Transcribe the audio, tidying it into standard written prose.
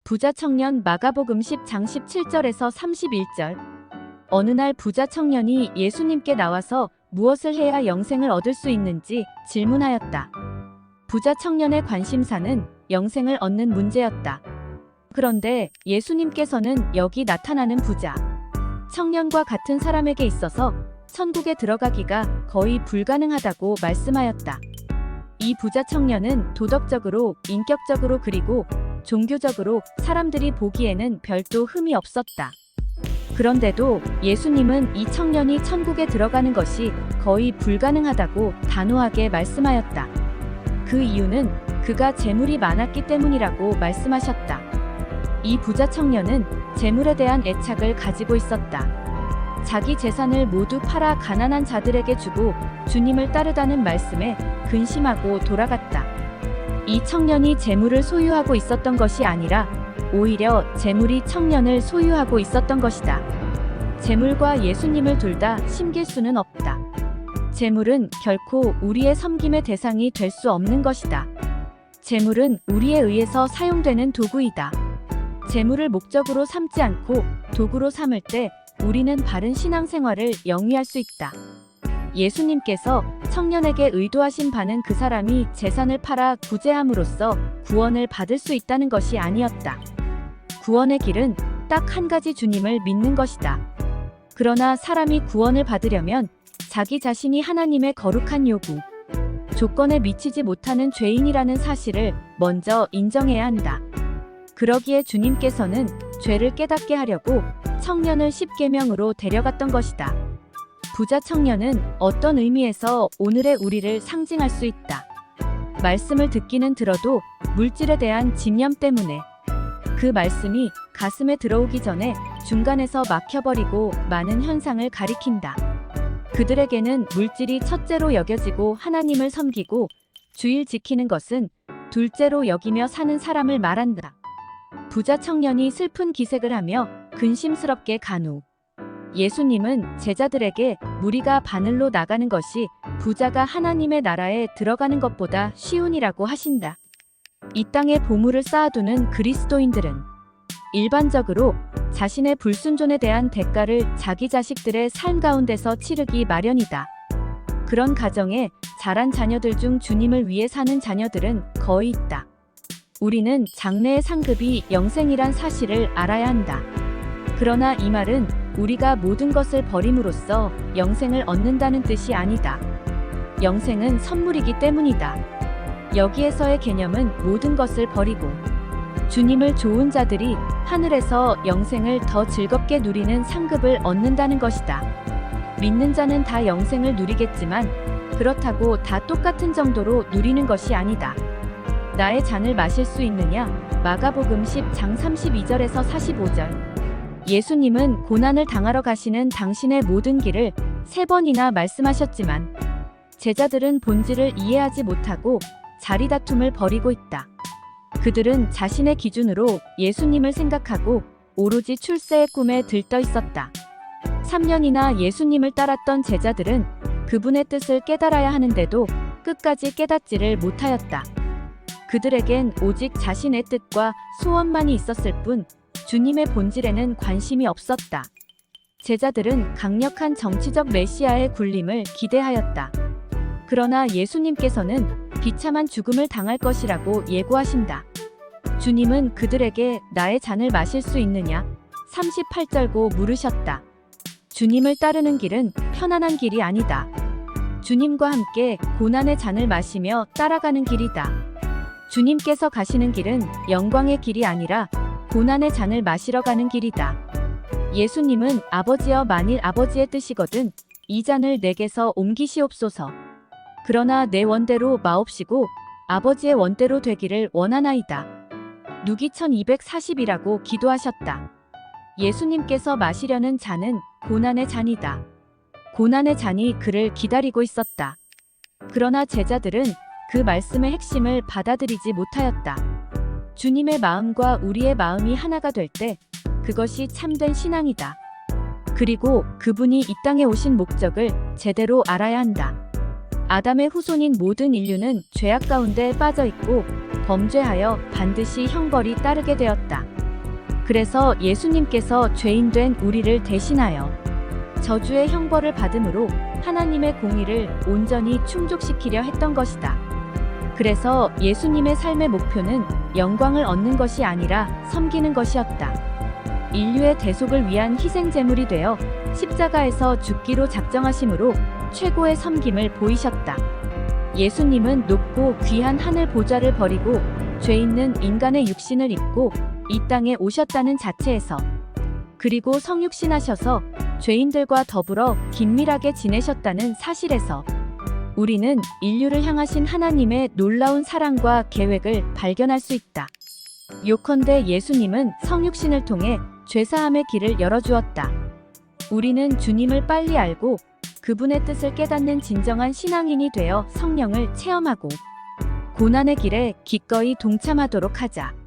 부자 청년 마가복음 10장 17절에서 31절. 어느 날 부자 청년이 예수님께 나와서 무엇을 해야 영생을 얻을 수 있는지 질문하였다. 부자 청년의 관심사는 영생을 얻는 문제였다. 그런데 예수님께서는 여기 나타나는 부자 청년과 같은 사람에게 있어서 천국에 들어가기가 거의 불가능하다고 말씀하였다. 이 부자 청년은 도덕적으로, 인격적으로 그리고 종교적으로 사람들이 보기에는 별도 흠이 없었다. 그런데도 예수님은 이 청년이 천국에 들어가는 것이 거의 불가능하다고 단호하게 말씀하였다. 그 이유는 그가 재물이 많았기 때문이라고 말씀하셨다. 이 부자 청년은 재물에 대한 애착을 가지고 있었다. 자기 재산을 모두 팔아 가난한 자들에게 주고 주님을 따르다는 말씀에 근심하고 돌아갔다. 이 청년이 재물을 소유하고 있었던 것이 아니라 오히려 재물이 청년을 소유하고 있었던 것이다. 재물과 예수님을 둘 다 심길 수는 없다. 재물은 결코 우리의 섬김의 대상이 될 수 없는 것이다. 재물은 우리에 의해서 사용되는 도구이다. 재물을 목적으로 삼지 않고 도구로 삼을 때 우리는 바른 신앙생활을 영위할 수 있다. 예수님께서 청년에게 의도하신 바는 그 사람이 재산을 팔아 구제함으로써 구원을 받을 수 있다는 것이 아니었다. 구원의 길은 딱 한 가지 주님을 믿는 것이다. 그러나 사람이 구원을 받으려면 자기 자신이 하나님의 거룩한 요구, 조건에 미치지 못하는 죄인이라는 사실을 먼저 인정해야 한다. 그러기에 주님께서는 죄를 깨닫게 하려고 청년을 십계명으로 데려갔던 것이다. 부자 청년은 어떤 의미에서 오늘의 우리를 상징할 수 있다. 말씀을 듣기는 들어도 물질에 대한 집념 때문에 그 말씀이 가슴에 들어오기 전에 중간에서 막혀버리고 많은 현상을 가리킨다. 그들에게는 물질이 첫째로 여겨지고 하나님을 섬기고 주일 지키는 것은 둘째로 여기며 사는 사람을 말한다. 부자 청년이 슬픈 기색을 하며 근심스럽게 간우. 예수님은 제자들에게 무리가 바늘로 나가는 것이 부자가 하나님의 나라에 들어가는 것보다 쉬우니라고 하신다. 이 땅에 보물을 쌓아두는 그리스도인들은 일반적으로 자신의 불순종에 대한 대가를 자기 자식들의 삶 가운데서 치르기 마련이다. 그런 가정에 자란 자녀들 중 주님을 위해 사는 자녀들은 거의 있다. 우리는 장래의 상급이 영생이란 사실을 알아야 한다. 그러나 이 말은 우리가 모든 것을 버림으로써 영생을 얻는다는 뜻이 아니다. 영생은 선물이기 때문이다. 여기에서의 개념은 모든 것을 버리고 주님을 좋은 자들이 하늘에서 영생을 더 즐겁게 누리는 상급을 얻는다는 것이다. 믿는 자는 다 영생을 누리겠지만 그렇다고 다 똑같은 정도로 누리는 것이 아니다. 나의 잔을 마실 수 있느냐? 마가복음 10장 32절에서 45절. 예수님은 고난을 당하러 가시는 당신의 모든 길을 3번이나 말씀하셨지만 제자들은 본질을 이해하지 못하고 자리다툼을 벌이고 있다. 그들은 자신의 기준으로 예수님을 생각하고 오로지 출세의 꿈에 들떠 있었다. 3년이나 예수님을 따랐던 제자들은 그분의 뜻을 깨달아야 하는데도 끝까지 깨닫지를 못하였다. 그들에겐 오직 자신의 뜻과 소원만이 있었을 뿐 주님의 본질에는 관심이 없었다. 제자들은 강력한 정치적 메시아의 군림을 기대하였다. 그러나 예수님께서는 비참한 죽음을 당할 것이라고 예고하신다. 주님은 그들에게 나의 잔을 마실 수 있느냐? 38절고 물으셨다. 주님을 따르는 길은 편안한 길이 아니다. 주님과 함께 고난의 잔을 마시며 따라가는 길이다. 주님께서 가시는 길은 영광의 길이 아니라 고난의 잔을 마시러 가는 길이다. 예수님은 아버지여 만일 아버지의 뜻이거든 이 잔을 내게서 옮기시옵소서. 그러나 내 원대로 마옵시고 아버지의 원대로 되기를 원하나이다. 누기 1240이라고 기도하셨다. 예수님께서 마시려는 잔은 고난의 잔이다. 고난의 잔이 그를 기다리고 있었다. 그러나 제자들은 그 말씀의 핵심을 받아들이지 못하였다. 주님의 마음과 우리의 마음이 하나가 될 때 그것이 참된 신앙이다. 그리고 그분이 이 땅에 오신 목적을 제대로 알아야 한다. 아담의 후손인 모든 인류는 죄악 가운데 빠져 있고 범죄하여 반드시 형벌이 따르게 되었다. 그래서 예수님께서 죄인된 우리를 대신하여 저주의 형벌을 받음으로 하나님의 공의를 온전히 충족시키려 했던 것이다. 그래서 예수님의 삶의 목표는 영광을 얻는 것이 아니라 섬기는 것이었다. 인류의 대속을 위한 희생 제물이 되어 십자가에서 죽기로 작정하심으로 최고의 섬김을 보이셨다. 예수님은 높고 귀한 하늘 보좌를 버리고 죄 있는 인간의 육신을 입고 이 땅에 오셨다는 자체에서, 그리고 성육신하셔서 죄인들과 더불어 긴밀하게 지내셨다는 사실에서 우리는 인류를 향하신 하나님의 놀라운 사랑과 계획을 발견할 수 있다. 요컨대 예수님은 성육신을 통해 죄사함의 길을 열어주었다. 우리는 주님을 빨리 알고 그분의 뜻을 깨닫는 진정한 신앙인이 되어 성령을 체험하고 고난의 길에 기꺼이 동참하도록 하자.